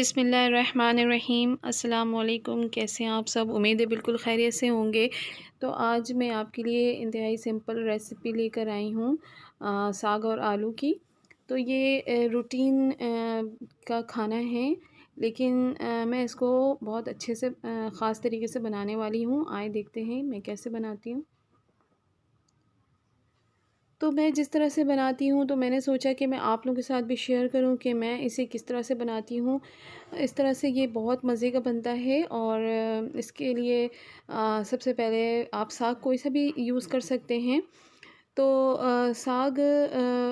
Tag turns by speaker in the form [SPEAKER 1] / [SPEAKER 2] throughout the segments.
[SPEAKER 1] बिस्मिल्लाहिर्रहमानिर्रहीम। अस्सलाम वालेकुम। कैसे हैं आप सब? उम्मीद है बिल्कुल खैरियत से होंगे। तो आज मैं आपके लिए इंतहाई सिंपल रेसिपी लेकर आई हूँ साग और आलू की। तो ये रूटीन का खाना है, लेकिन मैं इसको बहुत अच्छे से ख़ास तरीके से बनाने वाली हूँ। आए देखते हैं मैं कैसे बनाती हूँ। तो मैं जिस तरह से बनाती हूँ, तो मैंने सोचा कि मैं आप लोगों के साथ भी शेयर करूँ कि मैं इसे किस तरह से बनाती हूँ। इस तरह से ये बहुत मज़े का बनता है और इसके लिए सबसे पहले आप साग कोई सा भी यूज़ कर सकते हैं। तो साग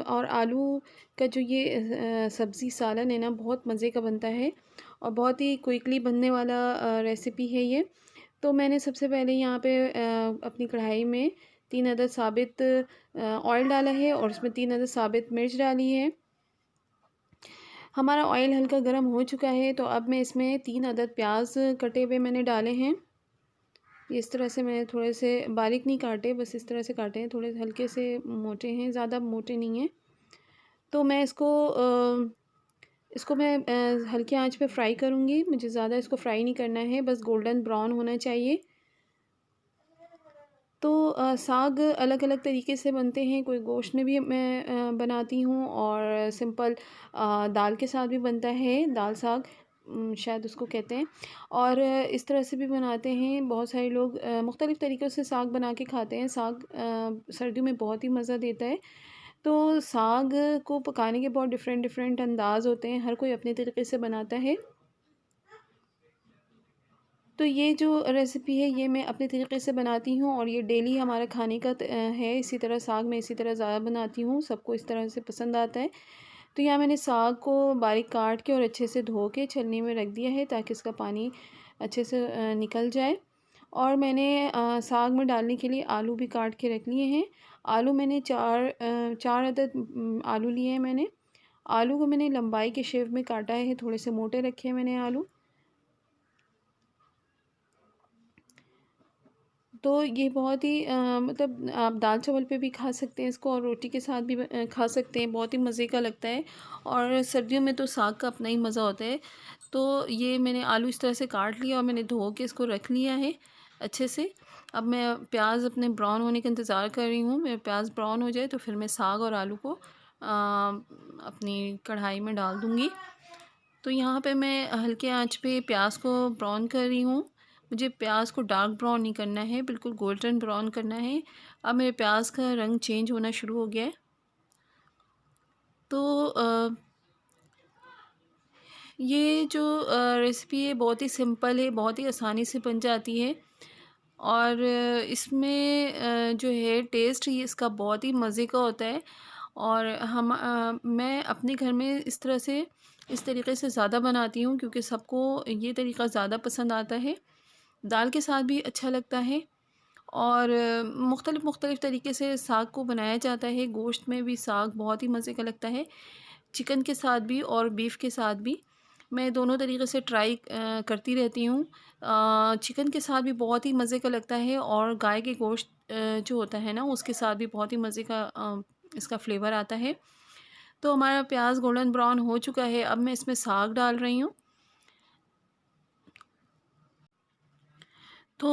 [SPEAKER 1] और आलू का जो ये सब्ज़ी सालन है ना, बहुत मज़े का बनता है और बहुत ही क्विकली बनने वाला रेसिपी है ये। तो मैंने सबसे पहले यहाँ पे अपनी कढ़ाई में 3 अदद साबित ऑयल डाला है और उसमें 3 अदद साबित मिर्च डाली है। हमारा ऑयल हल्का गर्म हो चुका है, तो अब मैं इसमें 3 अदद प्याज कटे हुए मैंने डाले हैं। इस तरह से मैंने थोड़े से बारीक नहीं काटे, बस इस तरह से काटे हैं, थोड़े हल्के से मोटे हैं, ज़्यादा मोटे नहीं हैं। तो मैं इसको मैं हल्के आंच पे फ्राई करूँगी। मुझे ज़्यादा इसको फ्राई नहीं करना है, बस गोल्डन ब्राउन होना चाहिए। तो साग अलग-अलग तरीके से बनते हैं। कोई गोश्त में भी मैं बनाती हूँ और सिंपल दाल के साथ भी बनता है, दाल साग शायद उसको कहते हैं। और इस तरह से भी बनाते हैं। बहुत सारे लोग मुख्तलिफ़ तरीक़ों से साग बना के खाते हैं। साग सर्दियों में बहुत ही मज़ा देता है। तो साग को पकाने के बहुत डिफ़रेंट अंदाज़ होते हैं, हर कोई अपने तरीके से बनाता है। तो ये जो रेसिपी है, ये मैं अपने तरीके से बनाती हूँ और ये डेली हमारे खाने का है। इसी तरह साग मैं इसी तरह ज़्यादा बनाती हूँ, सबको इस तरह से पसंद आता है। तो यहाँ मैंने साग को बारीक काट के और अच्छे से धो के छलनी में रख दिया है, ताकि इसका पानी अच्छे से निकल जाए। और मैंने साग में डालने के लिए आलू भी काट के रख लिए हैं। आलू मैंने 4 अदद आलू लिए हैं मैंने। आलू को मैंने लंबाई के शेप में काटा है, थोड़े से मोटे रखे हैं मैंने आलू। तो ये बहुत ही मतलब आप दाल चावल पे भी खा सकते हैं इसको और रोटी के साथ भी खा सकते हैं, बहुत ही मज़े का लगता है। और सर्दियों में तो साग का अपना ही मज़ा होता है। तो ये मैंने आलू इस तरह से काट लिया और मैंने धो के इसको रख लिया है अच्छे से। अब मैं प्याज अपने ब्राउन होने का इंतज़ार कर रही हूँ। मेरे प्याज ब्राउन हो जाए तो फिर मैं साग और आलू को अपनी कढ़ाई में डाल दूँगी। तो यहाँ पे मैं हल्के आंच पे प्याज को ब्राउन कर रही हूँ। मुझे प्याज को डार्क ब्राउन नहीं करना है, बिल्कुल गोल्डन ब्राउन करना है। अब मेरे प्याज का रंग चेंज होना शुरू हो गया है। तो ये जो रेसिपी है बहुत ही सिंपल है, बहुत ही आसानी से बन जाती है। और इसमें जो है टेस्ट ये इसका बहुत ही मज़े का होता है। और मैं अपने घर में इस तरह से इस तरीके से ज़्यादा बनाती हूँ, क्योंकि सबको ये तरीका ज़्यादा पसंद आता है। दाल के साथ भी अच्छा लगता है और मुख्तलिफ़ तरीके से साग को बनाया जाता है। गोश्त में भी साग बहुत ही मज़े का लगता है, चिकन के साथ भी और बीफ के साथ भी। मैं दोनों तरीके से ट्राई करती रहती हूँ। चिकन के साथ भी बहुत ही मज़े का लगता है और गाय के गोश्त जो होता है ना, उसके साथ भी बहुत ही मज़े का इसका फ्लेवर आता है। तो हमारा प्याज गोल्डन ब्राउन हो चुका है। अब मैं इसमें साग डाल रही हूँ। तो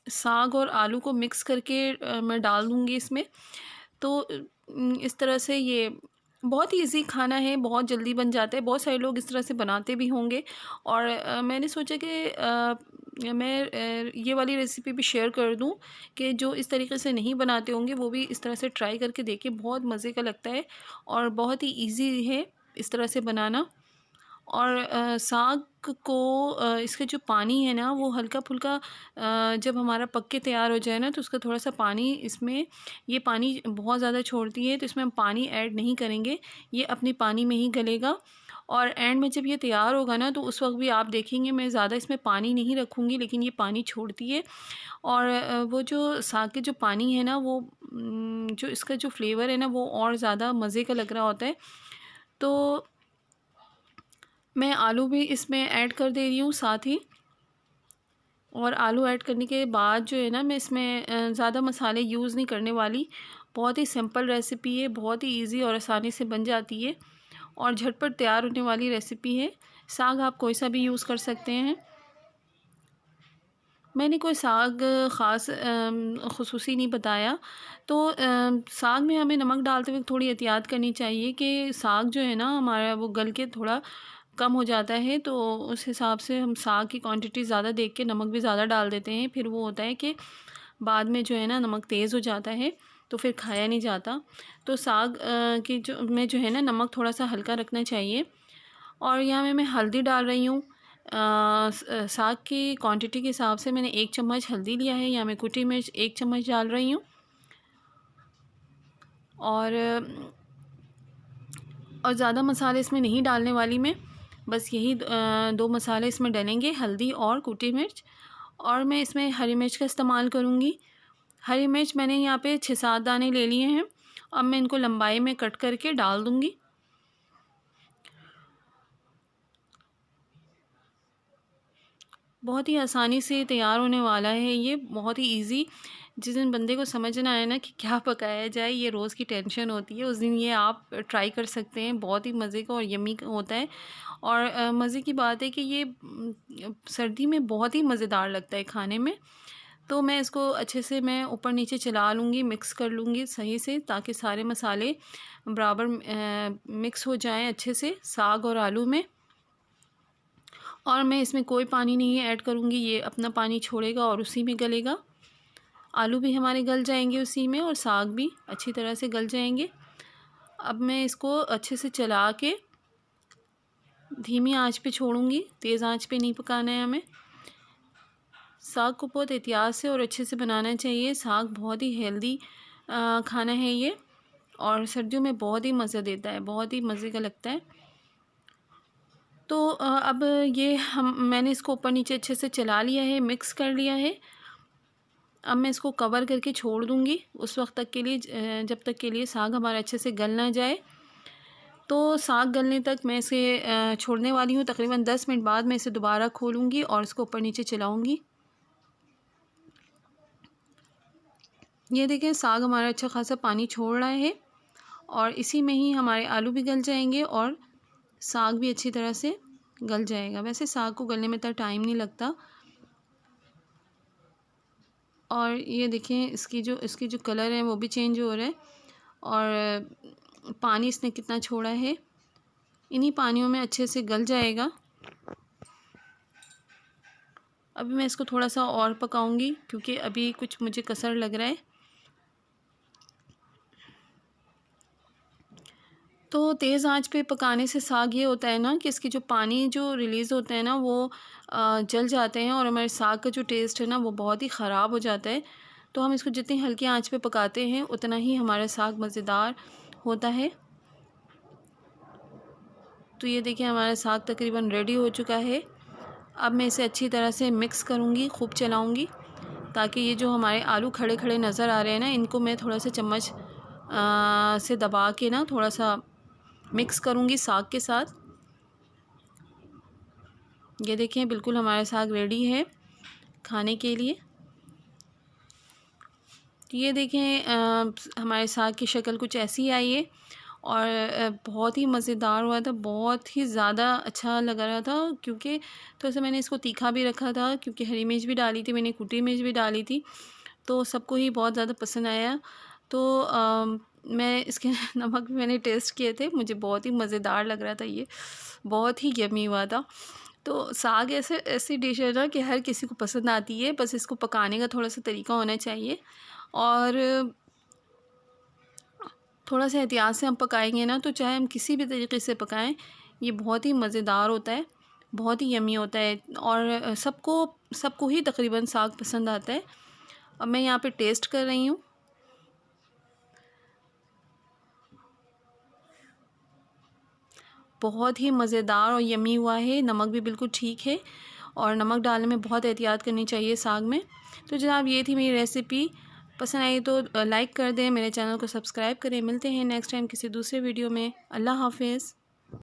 [SPEAKER 1] साग और आलू को मिक्स करके मैं डाल दूँगी इसमें। तो इस तरह से ये बहुत ही ईज़ी खाना है, बहुत जल्दी बन जाता है। बहुत सारे लोग इस तरह से बनाते भी होंगे और मैंने सोचा कि मैं ये वाली रेसिपी भी शेयर कर दूँ, कि जो इस तरीके से नहीं बनाते होंगे वो भी इस तरह से ट्राई करके देखें। बहुत मज़े का लगता है और बहुत ही ईज़ी है इस तरह से बनाना। और साग को इसका जो पानी है ना, वो हल्का-फुल्का जब हमारा पक के तैयार हो जाए ना, तो उसका थोड़ा-सा पानी इसमें, ये पानी बहुत ज़्यादा छोड़ती है, तो इसमें हम पानी ऐड नहीं करेंगे, ये अपने पानी में ही गलेगा। और एंड में जब ये तैयार होगा ना, तो उस वक़्त भी आप देखेंगे मैं ज़्यादा इसमें पानी नहीं रखूँगी, लेकिन ये पानी छोड़ती है। और वो जो साग के जो पानी है ना, वो जो इसका जो फ्लेवर है ना, वो और ज़्यादा मज़े का लग रहा होता है। तो मैं आलू भी इसमें ऐड कर दे रही हूँ साथ ही। और आलू ऐड करने के बाद जो है ना, मैं इसमें ज़्यादा मसाले यूज़ नहीं करने वाली। बहुत ही सिंपल रेसिपी है, बहुत ही इजी और आसानी से बन जाती है और झटपट तैयार होने वाली रेसिपी है। साग आप कोई सा भी यूज़ कर सकते हैं। मैंने कोई साग ख़ास ख़ुसूसी नहीं बताया। तो साग में हमें नमक डालते वक़्त थोड़ी एहतियात करनी चाहिए कि साग जो है ना हमारा वो गल के थोड़ा कम हो जाता है, तो उस हिसाब से हम साग की क्वांटिटी ज़्यादा देख के नमक भी ज़्यादा डाल देते हैं। फिर वो होता है कि बाद में जो है ना नमक तेज़ हो जाता है, तो फिर खाया नहीं जाता। तो साग की जो है ना नमक थोड़ा-सा हल्का रखना चाहिए। और यहाँ मैं हल्दी डाल रही हूँ। साग की क्वांटिटी के हिसाब से मैंने 1 चम्मच हल्दी लिया है। यहाँ मैं कुटी मिर्च 1 चम्मच डाल रही हूँ। और ज़्यादा मसाले इसमें नहीं डालने वाली मैं, बस यही 2 मसाले इसमें डलेंगे, हल्दी और कुटी मिर्च। और मैं इसमें हरी मिर्च का इस्तेमाल करूँगी। हरी मिर्च मैंने यहाँ पे 6-7 दाने ले लिए हैं। अब मैं इनको लंबाई में कट करके डाल दूँगी। बहुत ही आसानी से तैयार होने वाला है ये, बहुत ही ईज़ी। जिस दिन बंदे को समझ ना आए ना कि क्या पकाया जाए, ये रोज़ की टेंशन होती है, उस दिन ये आप ट्राई कर सकते हैं। बहुत ही मज़े का और यम्मी होता है। और मज़े की बात है कि ये सर्दी में बहुत ही मज़ेदार लगता है खाने में। तो मैं इसको अच्छे से मैं ऊपर नीचे चला लूँगी, मिक्स कर लूँगी सही से, ताकि सारे मसाले बराबर मिक्स हो जाएँ अच्छे से साग और आलू में। और मैं इसमें कोई पानी नहीं ऐड करूँगी, ये अपना पानी छोड़ेगा और उसी में गलेगा। आलू भी हमारे गल जाएंगे उसी में, और साग भी अच्छी तरह से गल जाएंगे। अब मैं इसको अच्छे से चला के धीमी आंच पे छोड़ूंगी, तेज़ आंच पे नहीं पकाना है हमें। साग को बहुत एहतियात से और अच्छे से बनाना चाहिए। साग बहुत ही हेल्दी खाना है ये, और सर्दियों में बहुत ही मज़ा देता है, बहुत ही मज़े का लगता है। तो अब ये मैंने इसको ऊपर नीचे अच्छे से चला लिया है, मिक्स कर लिया है। अब मैं इसको कवर करके छोड़ दूँगी उस वक्त तक के लिए, जब तक के लिए साग हमारा अच्छे से गल ना जाए। तो साग गलने तक मैं इसे छोड़ने वाली हूँ। तकरीबन 10 मिनट बाद मैं इसे दोबारा खोलूँगी और इसको ऊपर नीचे चलाऊँगी। ये देखें, साग हमारा अच्छा खासा पानी छोड़ रहा है, और इसी में ही हमारे आलू भी गल जाएंगे और साग भी अच्छी तरह से गल जाएगा। वैसे साग को गलने में इतना टाइम नहीं लगता। और ये देखें, इसकी जो कलर है वो भी चेंज हो रहा है, और पानी इसने कितना छोड़ा है। इन्हीं पानियों में अच्छे से गल जाएगा। अभी मैं इसको थोड़ा सा और पकाऊंगी, क्योंकि अभी कुछ मुझे कसर लग रहा है। तो तेज़ आंच पे पकाने से साग ये होता है ना कि इसकी जो पानी जो रिलीज़ होता है ना वो जल जाते हैं, और हमारे साग का जो टेस्ट है ना वो बहुत ही ख़राब हो जाता है। तो हम इसको जितनी हल्की आंच पे पकाते हैं उतना ही हमारा साग मज़ेदार होता है। तो ये देखिए, हमारा साग तकरीबन रेडी हो चुका है। अब मैं इसे अच्छी तरह से मिक्स करूँगी, खूब चलाऊँगी, ताकि ये जो हमारे आलू खड़े खड़े नज़र आ रहे हैं ना, इनको मैं थोड़ा सा चम्मच से दबा के ना थोड़ा सा मिक्स करूँगी साग के साथ। ये देखें, बिल्कुल हमारा साग रेडी है खाने के लिए। ये देखें, हमारे साग की शक्ल कुछ ऐसी आई है, और बहुत ही मज़ेदार हुआ था, बहुत ही ज़्यादा अच्छा लग रहा था। क्योंकि थोड़ा सा मैंने इसको तीखा भी रखा था, क्योंकि हरी मिर्च भी डाली थी मैंने, कुटी मिर्च भी डाली थी, तो सबको ही बहुत ज़्यादा पसंद आया। तो मैं इसके नमक भी मैंने टेस्ट किए थे, मुझे बहुत ही मज़ेदार लग रहा था ये, बहुत ही यम्मी हुआ था। तो साग ऐसी डिश है ना कि हर किसी को पसंद आती है, बस इसको पकाने का थोड़ा सा तरीका होना चाहिए, और थोड़ा सा एहतियात से हम पकाएंगे ना, तो चाहे हम किसी भी तरीके से पकाएं, ये बहुत ही मज़ेदार होता है, बहुत ही यम्मी होता है, और सबको ही तकरीबन साग पसंद आता है। अब मैं यहाँ पे टेस्ट कर रही हूँ। बहुत ही मज़ेदार और यम्मी हुआ है, नमक भी बिल्कुल ठीक है, और नमक डालने में बहुत एहतियात करनी चाहिए साग में। तो जनाब, ये थी मेरी रेसिपी। पसंद आई तो लाइक कर दें, मेरे चैनल को सब्सक्राइब करें। मिलते हैं नेक्स्ट टाइम किसी दूसरे वीडियो में। अल्लाह हाफ़िज़।